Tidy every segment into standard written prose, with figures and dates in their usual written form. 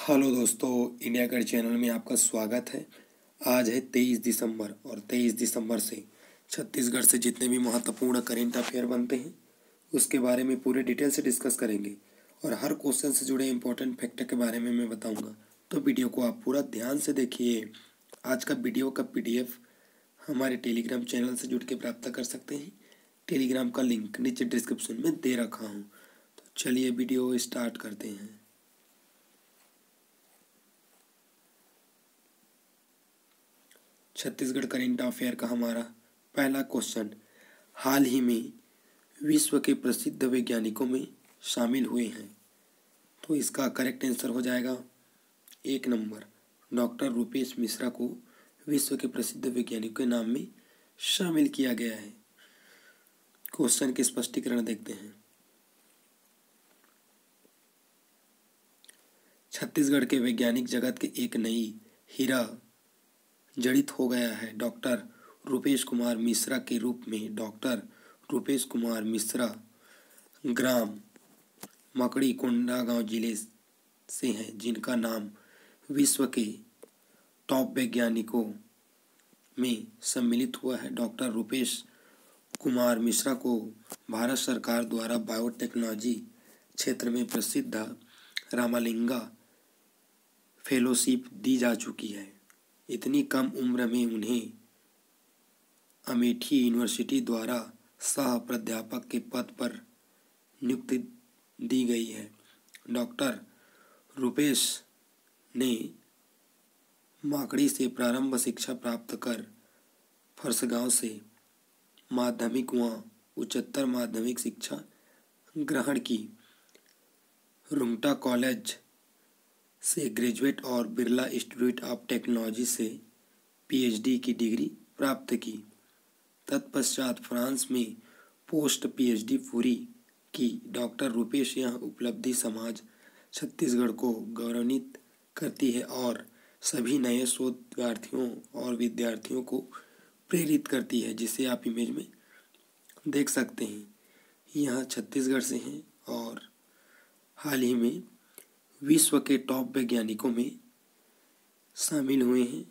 Hello दोस्तों, India gate channel में आपका स्वागत है। आज है 23 दिसंबर और 23 दिसंबर से छत्तीसगढ़ से जितने भी महत्वपूर्ण करेंट अफेयर बनते हैं उसके बारे में पूरे डिटेल से डिस्कस करेंगे और हर क्वेश्चन से जुड़े इंपॉर्टेंट फैक्टर के बारे में मैं बताऊंगा। तो वीडियो को आप पूरा ध्यान से देखिए। आज का वीडियो का PDF हमारे टेलीग्राम चैनल से जुड़ के प्राप्त कर सकते हैं। टेलीग्राम का लिंक नीचे डिस्क्रिप्शन में दे रखा हूँ। तो चलिए वीडियो स्टार्ट करते हैं। छत्तीसगढ़ करेंट अफेयर का हमारा पहला क्वेश्चन, हाल ही में विश्व के प्रसिद्ध वैज्ञानिकों में शामिल हुए हैं। तो इसका करेक्ट आंसर हो जाएगा 1 नंबर, डॉक्टर रूपेश मिश्रा को विश्व के प्रसिद्ध वैज्ञानिकों के नाम में शामिल किया गया है। क्वेश्चन के स्पष्टीकरण देखते हैं। छत्तीसगढ़ के वैज्ञानिक जगत के एक नई हीरा जड़ित हो गया है। डॉक्टर रूपेश कुमार मिश्रा के रूप में डॉक्टर रूपेश कुमार मिश्रा ग्राम मकड़ी कोंडागांव जिले से हैं, जिनका नाम विश्व के टॉप वैज्ञानिकों में सम्मिलित हुआ है। डॉक्टर रूपेश कुमार मिश्रा को भारत सरकार द्वारा बायोटेक्नोलॉजी क्षेत्र में प्रसिद्ध रामलिंगा फेलोशिप दी जा चुकी है। इतनी कम उम्र में उन्हें अमेठी यूनिवर्सिटी द्वारा सह प्राध्यापक के पद पर नियुक्ति दी गई है। डॉक्टर रूपेश ने माकड़ी से प्रारंभ शिक्षा प्राप्त कर फरसगांव से माध्यमिक व उच्चतर माध्यमिक शिक्षा ग्रहण की। रुंगटा कॉलेज से ग्रेजुएट और बिरला इंस्टीट्यूट ऑफ टेक्नोलॉजी से PhD की डिग्री प्राप्त की। तत्पश्चात फ्रांस में पोस्ट PhD पूरी की। डॉक्टर रूपेश यह उपलब्धि समाज छत्तीसगढ़ को गौरवान्वित करती है और सभी नए शोधार्थियों और विद्यार्थियों को प्रेरित करती है, जिसे आप इमेज में देख सकते हैं। यह छत्तीसगढ़ से हैं और हाल ही में विश्व के टॉप वैज्ञानिकों में शामिल हुए हैं।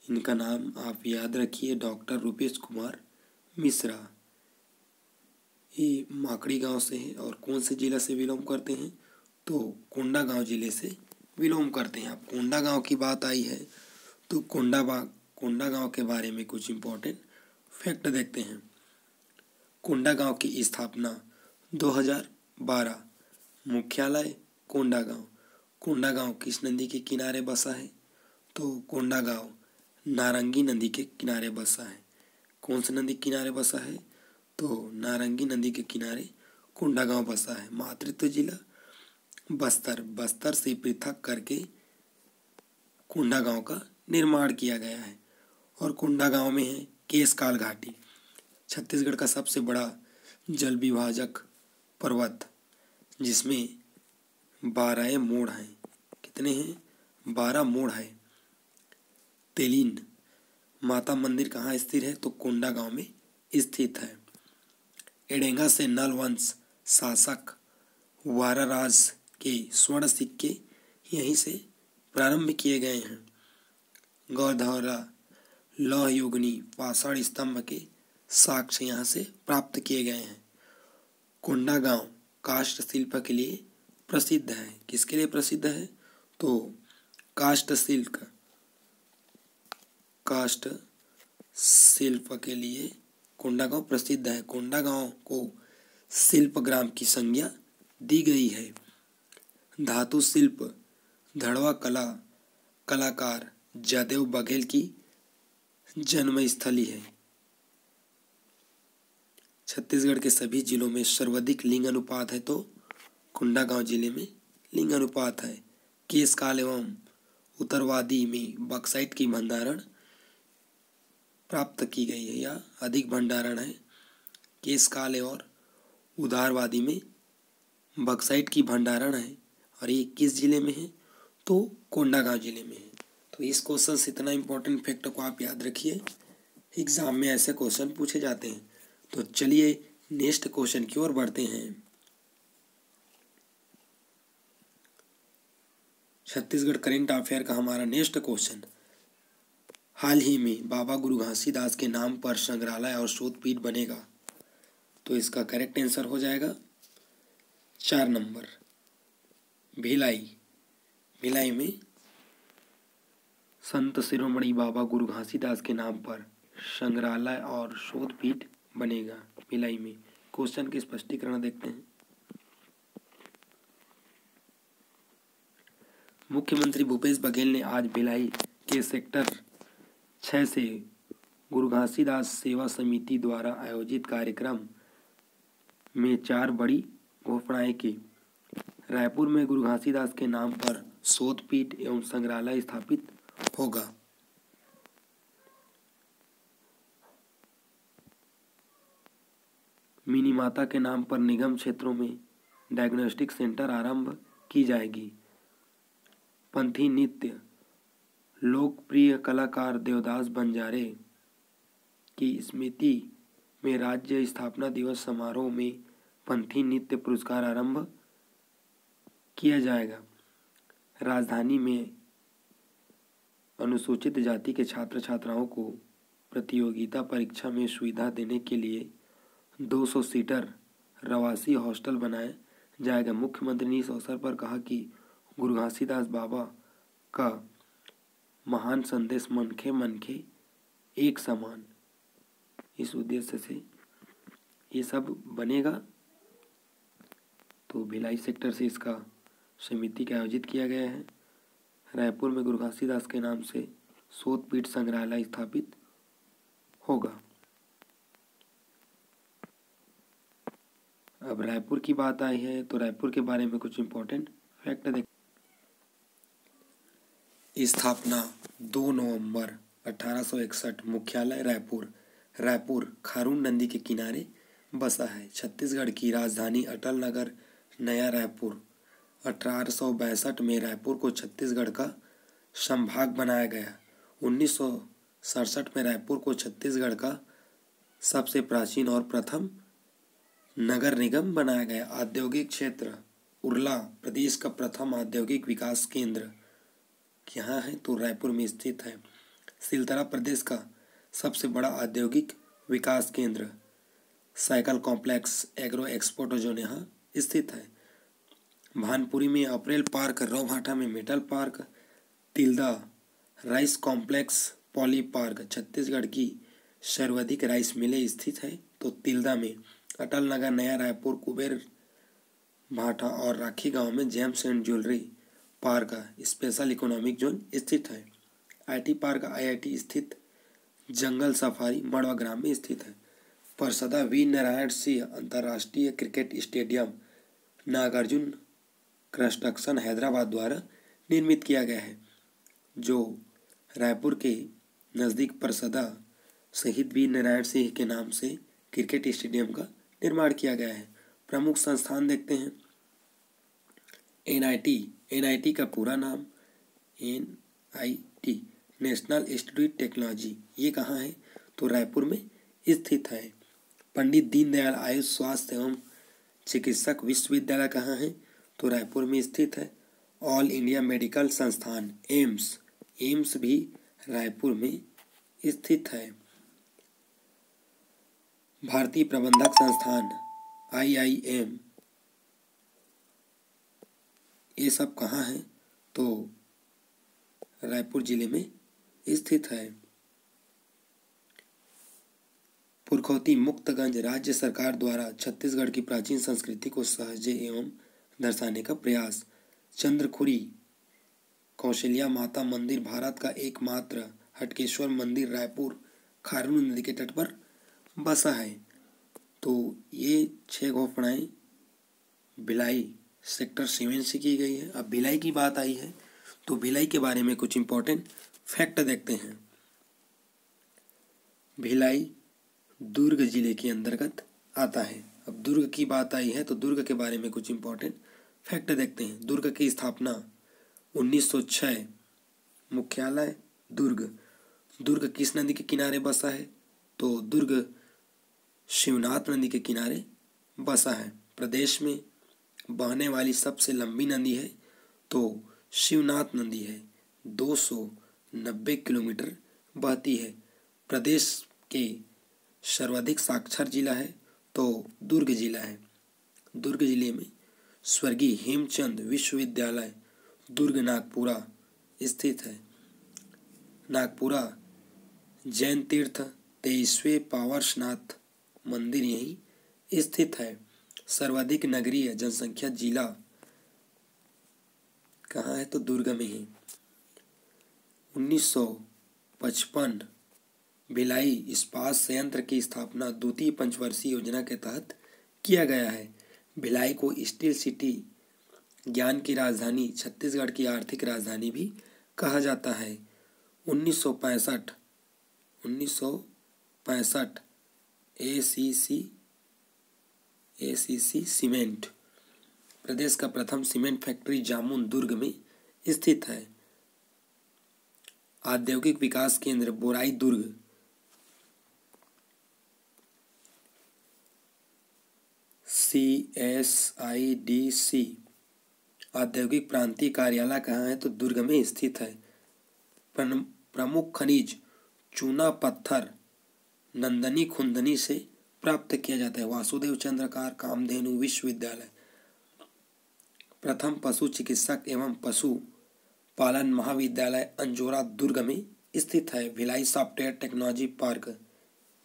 इनका नाम आप याद रखिए, डॉक्टर रूपेश कुमार मिश्रा। ये माकड़ी गांव से है और कौन से जिला से बिलोंग करते हैं? तो कोंडागांव जिले से बिलोंग करते हैं। अब कोंडागांव की बात आई है तो कोंडागांव के बारे में कुछ इम्पोर्टेंट फैक्ट देखते हैं। कोंडागांव की स्थापना 2012। मुख्यालय कोंडागांव। कोंडागांव किस नदी के किनारे बसा है? तो कोंडागांव नारंगी नदी के किनारे बसा है। कौन सी नदी के किनारे बसा है? तो नारंगी नदी के किनारे कोंडागांव बसा है। मातृत्व जिला बस्तर। बस्तर से पृथक करके कोंडागांव का निर्माण किया गया है। और कोंडागांव में है केशकाल घाटी, छत्तीसगढ़ का सबसे बड़ा जल विभाजक पर्वत, जिसमें 12 मोड़ हैं। कितने हैं? 12 मोड़ है। तेलीन माता मंदिर कहाँ स्थित है? तो कोंडागांव में स्थित है। एडेंगा से नल वंश शासक वाराराज के स्वर्ण सिक्के यहीं से प्रारंभ किए गए हैं। गौरधौरा लौह युगनी पाषाण स्तंभ के साक्ष्य यहाँ से प्राप्त किए गए हैं। कोंडागांव काष्ठ शिल्प के लिए प्रसिद्ध है। किसके लिए प्रसिद्ध है? तो काष्ठ शिल्प के लिए कोंडागांव प्रसिद्ध है। कोंडागांव को शिल्प ग्राम की संज्ञा दी गई है। धातु शिल्प धड़वा कलाकार जयदेव बघेल की जन्मस्थली है। छत्तीसगढ़ के सभी जिलों में सर्वाधिक लिंग अनुपात है तो कोंडागांव जिले में लिंग अनुपात है। केशकाल एवं उत्तरवादी में बक्साइट की भंडारण प्राप्त की गई है या अधिक भंडारण है। केशकाल और उदारवादी में बक्साइट की भंडारण है और ये किस जिले में है? तो कोंडागांव जिले में है। तो इस क्वेश्चन से इतना इम्पोर्टेंट फैक्ट को आप याद रखिए, एग्जाम में ऐसे क्वेश्चन पूछे जाते हैं। तो चलिए नेक्स्ट क्वेश्चन की ओर बढ़ते हैं। छत्तीसगढ़ करेंट अफेयर का हमारा नेक्स्ट क्वेश्चन, हाल ही में बाबा गुरु घासीदास के नाम पर संग्रहालय और शोध पीठ बनेगा। तो इसका करेक्ट आंसर हो जाएगा 4 नंबर, भिलाई। भिलाई में संत शिरोमणि बाबा गुरु घासीदास के नाम पर संग्रहालय और शोध पीठ बनेगा भिलाई में। क्वेश्चन की स्पष्टीकरण देखते हैं। मुख्यमंत्री भूपेश बघेल ने आज भिलाई के सेक्टर 6 से गुरु घासीदास सेवा समिति द्वारा आयोजित कार्यक्रम में 4 बड़ी घोषणाएं की। रायपुर में गुरु घासीदास के नाम पर शोध पीठ एवं संग्रहालय स्थापित होगा। मिनीमाता के नाम पर निगम क्षेत्रों में डायग्नोस्टिक सेंटर आरंभ की जाएगी। पंथी नृत्य लोकप्रिय कलाकार देवदास बंजारे की स्मृति में राज्य स्थापना दिवस समारोह में पंथी नृत्य पुरस्कार आरंभ किया जाएगा। राजधानी में अनुसूचित जाति के छात्र छात्राओं को प्रतियोगिता परीक्षा में सुविधा देने के लिए 200 सीटर रवासी हॉस्टल बनाया जाएगा। मुख्यमंत्री ने इस अवसर पर कहा कि गुरु घासीदास बाबा का महान संदेश मनखे मनखे एक समान, इस उद्देश्य से ये सब बनेगा। तो भिलाई सेक्टर से इसका समिति का आयोजित किया गया है। रायपुर में गुरु घासीदास के नाम से शोध पीठ संग्रहालय स्थापित होगा। अब रायपुर की बात आई है तो रायपुर के बारे में कुछ इंपॉर्टेंट फैक्ट देख। स्थापना 2 नवंबर 1861। मुख्यालय रायपुर। रायपुर खारून नदी के किनारे बसा है। छत्तीसगढ़ की राजधानी अटल नगर नया रायपुर। 1862 में रायपुर को छत्तीसगढ़ का संभाग बनाया गया। 1967 में रायपुर को छत्तीसगढ़ का सबसे प्राचीन और प्रथम नगर निगम बनाया गया। औद्योगिक क्षेत्र उरला प्रदेश का प्रथम औद्योगिक विकास केंद्र यहाँ है तो रायपुर में स्थित है। सिलतरा प्रदेश का सबसे बड़ा औद्योगिक विकास केंद्र cycle complex agro export zone यहाँ स्थित है। भानपुरी में अप्रैल पार्क, रौभाटा में metal park, Tilda rice complex poly park Chhattisgarh की सर्वाधिक राइस मिलें स्थित है। तो तिल्दा में अटल नगर नया रायपुर कुबेर भाटा और राखी गांव में James and jewellery park special economic zone स्थित है। आईटी पार्क आईआईटी स्थित जंगल सफारी मड़वा ग्राम में स्थित है। परसदा वी नारायण सिंह अंतर्राष्ट्रीय cricket stadium Nagarjuna construction Hyderabad द्वारा निर्मित किया गया है, जो रायपुर के नज़दीक परसदा शहीद वीर नारायण सिंह के नाम से क्रिकेट स्टेडियम का निर्माण किया गया है। प्रमुख संस्थान देखते हैं। एनआईटी का पूरा नाम एनआईटी नेशनल इंस्टीट्यूट टेक्नोलॉजी, ये कहाँ है तो रायपुर में स्थित है। पंडित दीनदयाल आयुष स्वास्थ्य एवं चिकित्सक विश्वविद्यालय कहाँ है तो रायपुर में स्थित है। ऑल इंडिया मेडिकल संस्थान एम्स भी रायपुर में स्थित है। भारतीय प्रबंधक संस्थान IIM ये सब कहाँ है तो रायपुर जिले में स्थित है। पुरखौती मुक्तगंज राज्य सरकार द्वारा छत्तीसगढ़ की प्राचीन संस्कृति को सहजे एवं दर्शाने का प्रयास। चंद्रखुरी कौशल्या माता मंदिर भारत का एकमात्र हटकेश्वर मंदिर रायपुर खारून नदी के तट पर बसा है। तो ये 6 घोषणाएं भिलाई सेक्टर 7 से की गई है। अब भिलाई की बात आई है तो भिलाई के बारे में कुछ इंपॉर्टेंट फैक्ट देखते हैं। भिलाई दुर्ग जिले के अंतर्गत आता है। अब दुर्ग की बात आई है तो दुर्ग के बारे में कुछ इंपॉर्टेंट फैक्ट देखते हैं। दुर्ग की स्थापना 1906। मुख्यालय दुर्ग किस नदी के किनारे बसा है तो दुर्ग शिवनाथ नदी के किनारे बसा है। प्रदेश में बहने वाली सबसे लंबी नदी है तो शिवनाथ नदी है, 290 किलोमीटर बहती है। प्रदेश के सर्वाधिक साक्षर जिला है तो दुर्ग जिला है। दुर्ग जिले में स्वर्गीय हेमचंद विश्वविद्यालय दुर्ग नागपुरा स्थित है। नागपुरा जैन तीर्थ 23वें पावरनाथ मंदिर यहीं स्थित है। सर्वाधिक नगरीय जनसंख्या जिला कहाँ है तो दुर्ग में है। 1955 भिलाई इस्पात संयंत्र की स्थापना द्वितीय पंचवर्षीय योजना के तहत किया गया है। भिलाई को स्टील सिटी, ज्ञान की राजधानी, छत्तीसगढ़ की आर्थिक राजधानी भी कहा जाता है। 1965 एसीसी सीमेंट प्रदेश का प्रथम सीमेंट फैक्ट्री जामुन दुर्ग में स्थित है। औद्योगिक विकास केंद्र बोराई दुर्ग CSIDC औद्योगिक प्रांतीय कार्यालय कहाँ है तो दुर्ग में स्थित है। प्रमुख खनिज चूना पत्थर नंदनी खुंदनी से प्राप्त किया जाता है। वासुदेव चंद्रकार कामधेनु विश्वविद्यालय प्रथम पशु चिकित्सक एवं पशु पालन महाविद्यालय अंजोरा दुर्ग में स्थित है। भिलाई सॉफ्टवेयर टेक्नोलॉजी पार्क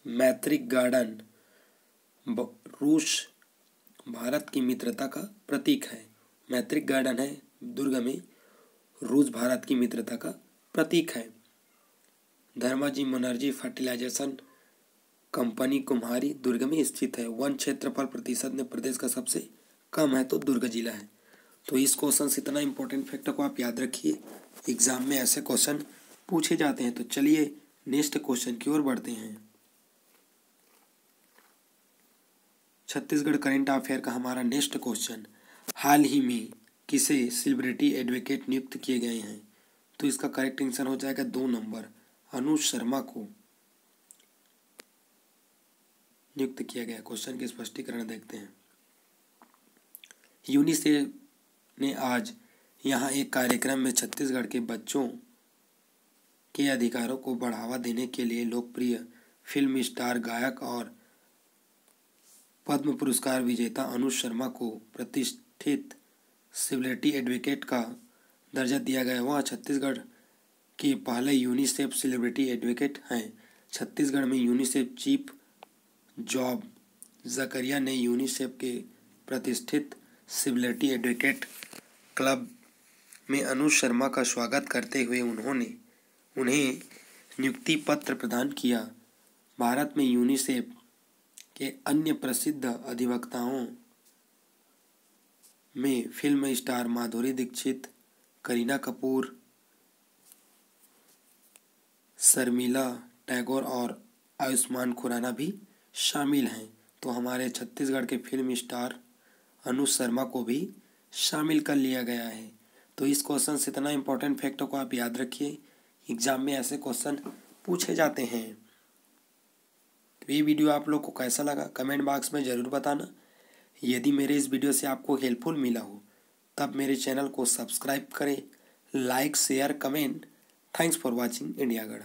मैत्रिक गार्डन रूस भारत की मित्रता का प्रतीक है। मैत्रिक गार्डन है दुर्ग में, रूस भारत की मित्रता का प्रतीक है। धर्माजी मुनर्जी फर्टिलाइजेशन कंपनी कुम्हारी दुर्ग में स्थित है। वन क्षेत्रफल प्रतिशत में प्रदेश का सबसे कम है तो दुर्ग जिला है। तो इस क्वेश्चन से इतना इंपॉर्टेंट फैक्ट को आप याद रखिए, एग्जाम में ऐसे क्वेश्चन पूछे जाते हैं। तो चलिए नेक्स्ट क्वेश्चन की ओर बढ़ते हैं। छत्तीसगढ़ करंट अफेयर का हमारा नेक्स्ट क्वेश्चन, हाल ही में किसे सेलिब्रिटी एडवोकेट नियुक्त किए गए हैं? तो इसका करेक्ट आंसर हो जाएगा 2 नंबर, अनुज शर्मा को नियुक्त किया गया। क्वेश्चन के स्पष्टीकरण देखते हैं। यूनिसेफ ने आज यहाँ एक कार्यक्रम में छत्तीसगढ़ के बच्चों के अधिकारों को बढ़ावा देने के लिए लोकप्रिय फिल्म स्टार, गायक और पद्म पुरस्कार विजेता अनुज शर्मा को प्रतिष्ठित सेलिब्रिटी एडवोकेट का दर्जा दिया गया। वह छत्तीसगढ़ के पहले यूनिसेफ सेलिब्रिटी एडवोकेट हैं। छत्तीसगढ़ में यूनिसेफ चीफ जॉब जकरिया ने यूनिसेफ के प्रतिष्ठित सेलिब्रिटी एडवोकेट क्लब में अनुज शर्मा का स्वागत करते हुए उन्हें नियुक्ति पत्र प्रदान किया। भारत में यूनिसेफ के अन्य प्रसिद्ध अधिवक्ताओं में फिल्म स्टार माधुरी दीक्षित, करीना कपूर, शर्मिला टैगोर और आयुष्मान खुराना भी शामिल हैं। तो हमारे छत्तीसगढ़ के फिल्म स्टार अनुज शर्मा को भी शामिल कर लिया गया है। तो इस क्वेश्चन से इतना इंपॉर्टेंट फैक्ट को आप याद रखिए, एग्जाम में ऐसे क्वेश्चन पूछे जाते हैं। तो ये वीडियो आप लोग को कैसा लगा कमेंट बॉक्स में ज़रूर बताना। यदि मेरे इस वीडियो से आपको हेल्पफुल मिला हो तब मेरे चैनल को सब्सक्राइब करें, like share comment. Thanks for watching इंडियागढ़।